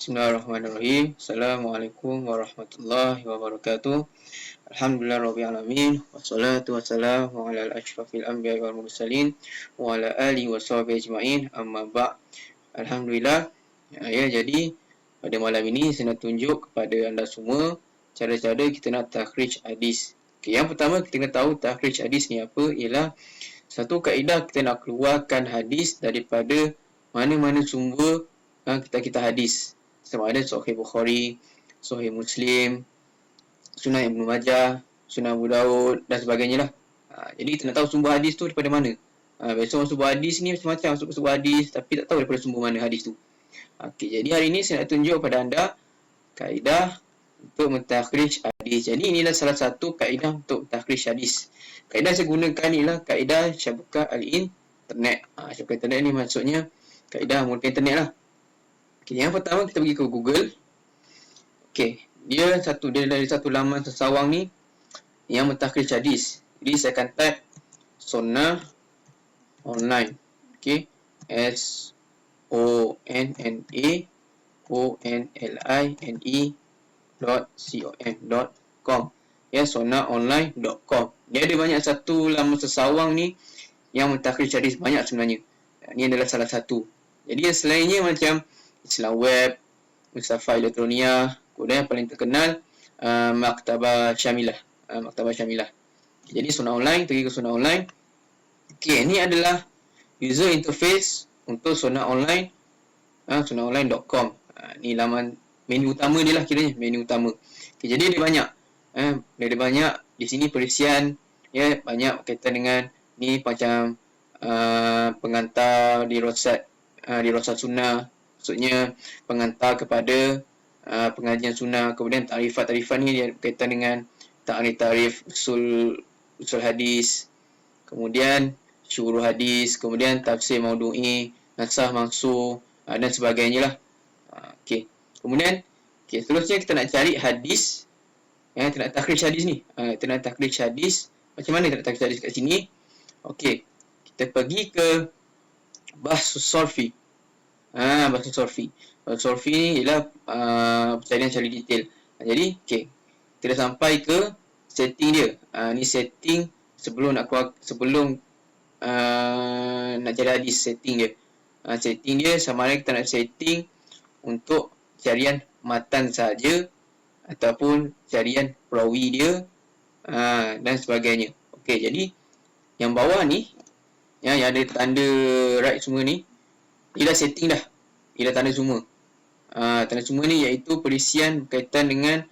Bismillahirrahmanirrahim. Assalamualaikum warahmatullahi wabarakatuh. Alhamdulillahirabbil alamin. Wassalatu wassalamu ala asyrafil anbiya'i wal mursalin wa ala alihi washabihi ajmain. Amma ba'. Alhamdulillah. Ya, jadi pada malam ini saya nak tunjuk kepada anda semua cara-cara kita nak takhrij hadis. Okay, yang pertama kita kena tahu takhrij hadis ni apa, ialah satu kaedah kita nak keluarkan hadis daripada mana-mana sumber kita hadis. Sama ada Sahih Bukhari, Sahih Muslim, Sunan Ibn Majah, Sunan Abu Daud dan sebagainya lah. Jadi kita nak tahu sumber hadis tu daripada mana. Biasa orang sumber hadis ni macam-macam sumber hadis, tapi tak tahu daripada sumber mana hadis tu. Okey, jadi hari ini saya nak tunjuk kepada anda kaedah untuk mentakhrij hadis. Jadi inilah salah satu kaedah untuk takhrij hadis. Kaedah saya gunakan ialah kaedah syabakah al-internet. Syabakah internet ni maksudnya kaedah menggunakan internet lah. Okay, yang pertama kita pergi ke Google. Okay, dia dari satu laman sesawang ni yang mentakhrij hadis. Jadi saya akan type Sonnah online. Okay, sonnline.com. Ya, sonnahonline.com. Dia ada banyak satu laman sesawang ni yang mentakhrij hadis, banyak sebenarnya. Ini adalah salah satu. Jadi yang selainnya macam Islam Web, Mustafa Elektronia, kemudian yang paling terkenal Maktabah Syamilah. Jadi Sonnah Online, pergi ke Sonnah Online. Okey, ini adalah user interface untuk Sonnah Online, sonnahonline.com. Ni laman menu utama dia lah kiranya, menu utama. Okay, jadi dia banyak. Dia banyak di sini perisian, ya, banyak berkaitan dengan ni macam pengantar di Rosat Sunnah. Maksudnya pengantar kepada pengajian sunnah. Kemudian tarifat-tarifat ni dia berkaitan dengan tarif usul hadis, kemudian syuruh hadis, kemudian tafsir maudu'i, nasah mansuh dan sebagainya lah. Okey. Kemudian seterusnya kita nak cari hadis, kita nak takhrij hadis ni. Kita nak takhrij hadis. Macam mana kita nak takhrij hadis kat sini? Okey. Kita pergi ke Bahsus Sorfi. Bahasa Sorfi. Bahasa Sorfi ni ialah pencarian secara detail. Jadi, okey. Kita dah sampai ke setting dia. Ni setting sebelum nak cari hadis, setting dia. Setting dia sama ada kita nak setting untuk carian matan saja ataupun carian perawi dia dan sebagainya. Okey, jadi yang bawah ni yang ada tanda right semua ni, dia dah setting dah. Dia dah tanda semua. Tanda semua ni iaitu perisian berkaitan dengan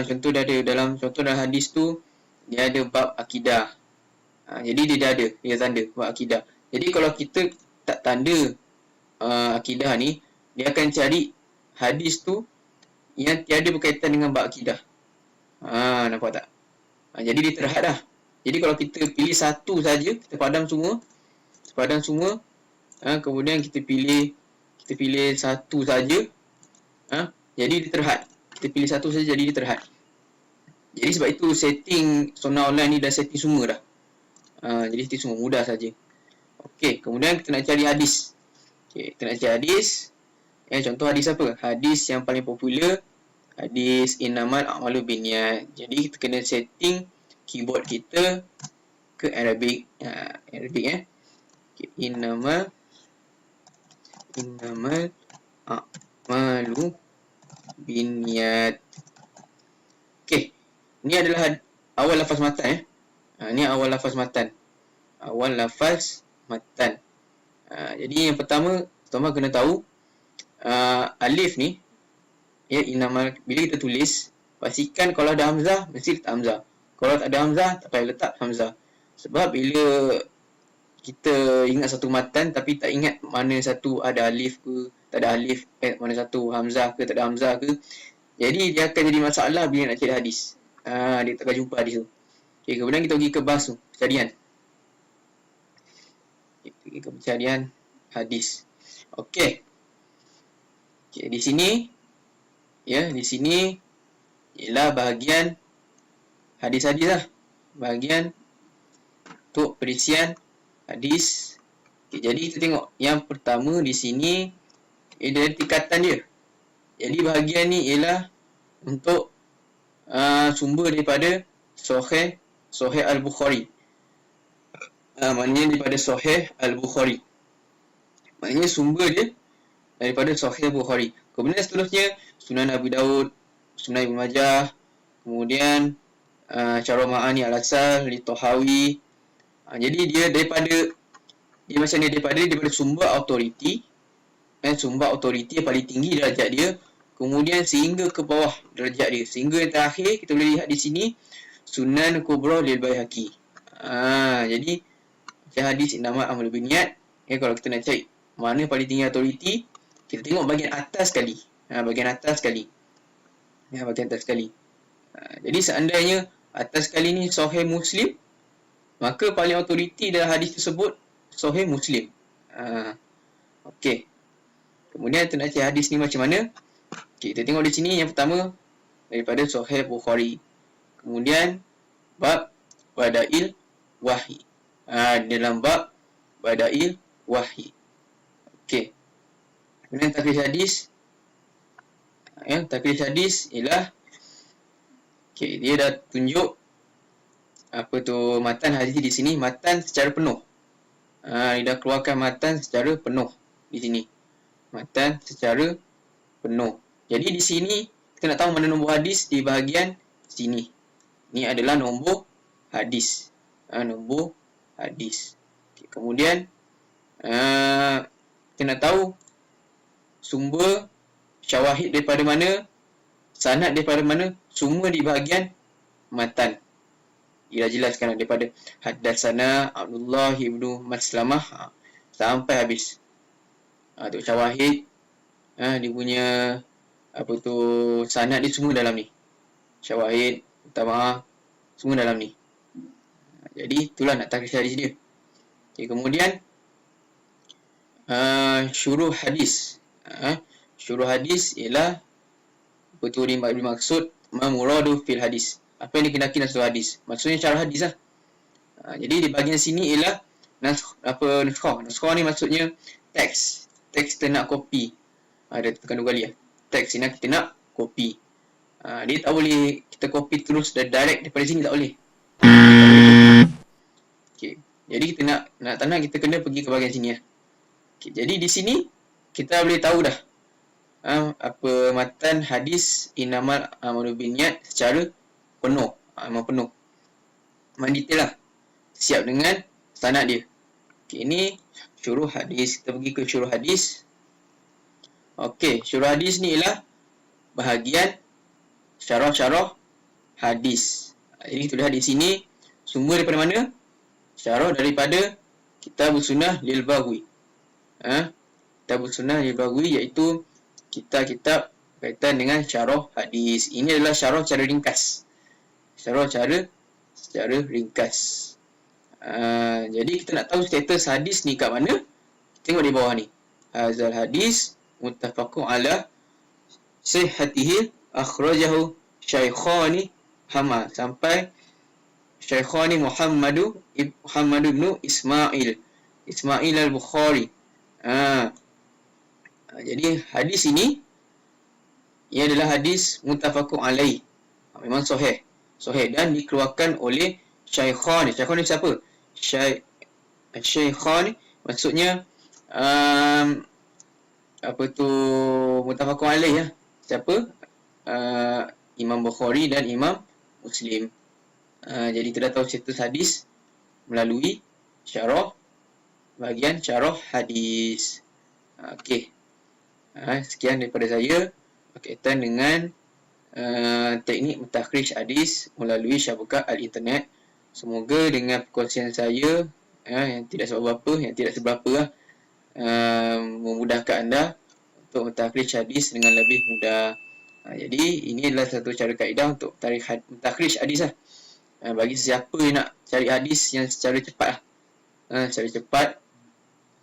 contoh dah ada dalam hadis tu, dia ada bab akidah. Jadi dia dah ada, dia tanda bab akidah. Jadi kalau kita tak tanda akidah ni, dia akan cari hadis tu yang tiada berkaitan dengan bab akidah. Nampak tak? Jadi dia terhad dah. Jadi kalau kita pilih satu saja, kita padam semua, kemudian kita pilih satu saja, jadi dia terhad. Kita pilih satu saja, jadi dia terhad. Jadi sebab itu setting Sonnah Online ni dah setting semua dah. Jadi setting semua, mudah saja. Okey, kemudian kita nak cari hadis. Okey, kita nak cari hadis. Contoh hadis apa? Hadis yang paling popular, hadis innamal a'malu binniyat. Jadi kita kena setting keyboard kita ke Arabic. Arabic Okay, innamal a'malu binniyat. Okey. Ini adalah awal lafaz matan. Ini awal lafaz matan. Jadi yang pertama kena tahu alif ni, ya, innamal, bila kita tulis, pastikan kalau ada hamzah mesti letak hamzah. Kalau tak ada hamzah, tak payah letak hamzah. Sebab bila kita ingat satu matan tapi tak ingat mana satu ada alif ke, tak ada alif, mana satu hamzah ke, tak ada hamzah ke, jadi dia akan jadi masalah bila nak cari hadis. Dia tak akan jumpa hadis tu. Okay, kemudian kita pergi ke bahas tu, pencarian. Kita pergi ke pencarian hadis. Okey. Okay, di sini ialah bahagian hadis-hadis lah. Bahagian untuk perisian hadis. Okay, jadi kita tengok yang pertama di sini, dia tingkatan dia. Jadi bahagian ni ialah untuk sumber daripada Sahih Al-Bukhari. Maknanya daripada Sahih Al-Bukhari. Maknanya sumber dia daripada Sahih Al-Bukhari. Kemudian seterusnya Sunan Abu Daud, Sunan Ibn Majah, kemudian Syarah Ma'ani Al-Asal li Tahawi. Jadi dia macam ni, daripada sumber autoriti, sumber autoriti yang paling tinggi derajat dia, kemudian sehingga ke bawah derajat dia, sehingga yang terakhir kita boleh lihat di sini Sunan Kubra lil Baihaqi. Jadi macam hadis innamal a'malu binniyat, kalau kita nak cari mana paling tinggi autoriti, kita tengok bahagian atas sekali. Bahagian atas sekali. Jadi seandainya atas sekali ni Sahih Muslim, maka paling autoriti dalam hadis tersebut Sahih Muslim. Okey. Kemudian kita nak cari hadis ni macam mana? Kita tengok di sini yang pertama daripada Sahih Bukhari. Kemudian bab Badail Wahyi. Dalam bab Badail Wahyi. Okey. Kemudian takrij hadis. Takrij hadis ialah dia dah tunjuk matan hadis di sini, matan secara penuh. Dia dah keluarkan matan secara penuh di sini. Matan secara penuh. Jadi di sini kita nak tahu mana nombor hadis di bahagian sini. Ini adalah nombor hadis. Nombor hadis. Kemudian kita nak tahu sumber syawahid daripada mana, sanad daripada mana, semua di bahagian matan. Dia jelaskan daripada haddatsana Abdullah ibnu Maslamah sampai habis. Untuk syawahid, dia punya sanad dia semua dalam ni. Syawahid, mutaba'ah, semua dalam ni. Jadi itulah nak takrij hadis dia. Kemudian syuruh hadis. Syuruh hadis ialah bermaksud mamuradu fil hadis. Apa yang dikenaki dalam sebuah hadis. Maksudnya cara hadis lah. Jadi di bahagian sini ialah naskah. Naskah ni maksudnya teks. Teks kita nak copy. Ada tekan 2 kali lah. Teks ni kita nak copy. Dia tak boleh kita copy terus direct daripada sini, tak boleh. Jadi kita tak nak kita kena pergi ke bahagian sini lah. Jadi di sini kita boleh tahu dah matan hadis innamal a'malu binniyat secara penuh. Memang penuh. Memang detail lah. Siap dengan sanad dia. Ini syuruh hadis. Kita pergi ke syuruh hadis. Syuruh hadis ni ialah bahagian syarah-syarah hadis. Jadi kita lihat di sini sumber daripada mana? Syarah daripada Kitabus Sunnah lil Baghawi. Kitabus Sunnah lil Baghawi iaitu kitab-kitab berkaitan dengan syarah hadis. Ini adalah syarah secara ringkas. Syarah secara ringkas. Jadi kita nak tahu status hadis ni kat mana? Tengok di bawah ni. Hazal hadis muttafaqun ala sihhatihi akhrajahu Syaikhani sampai Syaikhani Muhammad ibn Ismail al-Bukhari. Jadi hadis ini ia adalah hadis muttafaqun alaih. Memang sahih dan dikeluarkan oleh Syaikhani. Syaikhani siapa? Syaikhani maksudnya muttafaqun alaih ya. Siapa? Imam Bukhari dan Imam Muslim. Jadi kita dah tahu status hadis melalui bahagian syarah hadis. Sekian daripada saya berkaitan dengan teknik mentakhrij hadis melalui syabakah al-internet. Semoga dengan perkongsian saya yang tidak seberapa memudahkan anda untuk mentakhrij hadis dengan lebih mudah. Jadi ini adalah satu cara kaedah untuk mentakhrij hadis lah. Bagi sesiapa yang nak cari hadis yang secara cepat secara cepat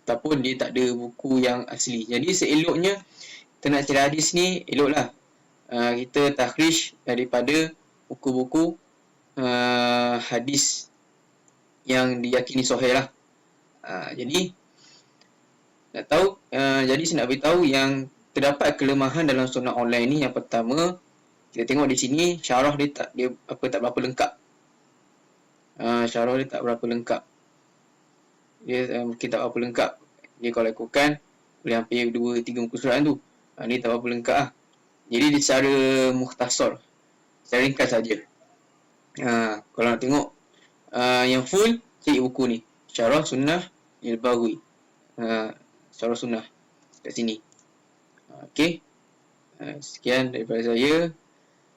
ataupun dia tak ada buku yang asli. Jadi seeloknya kita nak cari hadis ni, eloklah kita takhrij daripada buku-buku hadis yang diyakini sahih lah. Jadi nak tahu, jadi saya nak beritahu yang terdapat kelemahan dalam sunnah online ni. Yang pertama, kita tengok di sini syarah dia tak berapa lengkap. Syarah dia tak berapa lengkap. Dia mungkin tak berapa lengkap. Dia kalau ikutkan boleh hampir 2-3 muka surat tu. Ni tak berapa lengkap lah. Jadi dia secara mukhtasar, secara ringkas saja. Kalau nak tengok yang full, cari buku ni, Syarah Sunnah Al-Baghawi. Syarah Sunnah kat sini. Okey. Sekian daripada saya.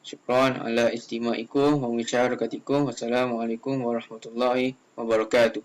Syukran ala istima'ikum wa musyarakatikum. Wassalamualaikum warahmatullahi wabarakatuh.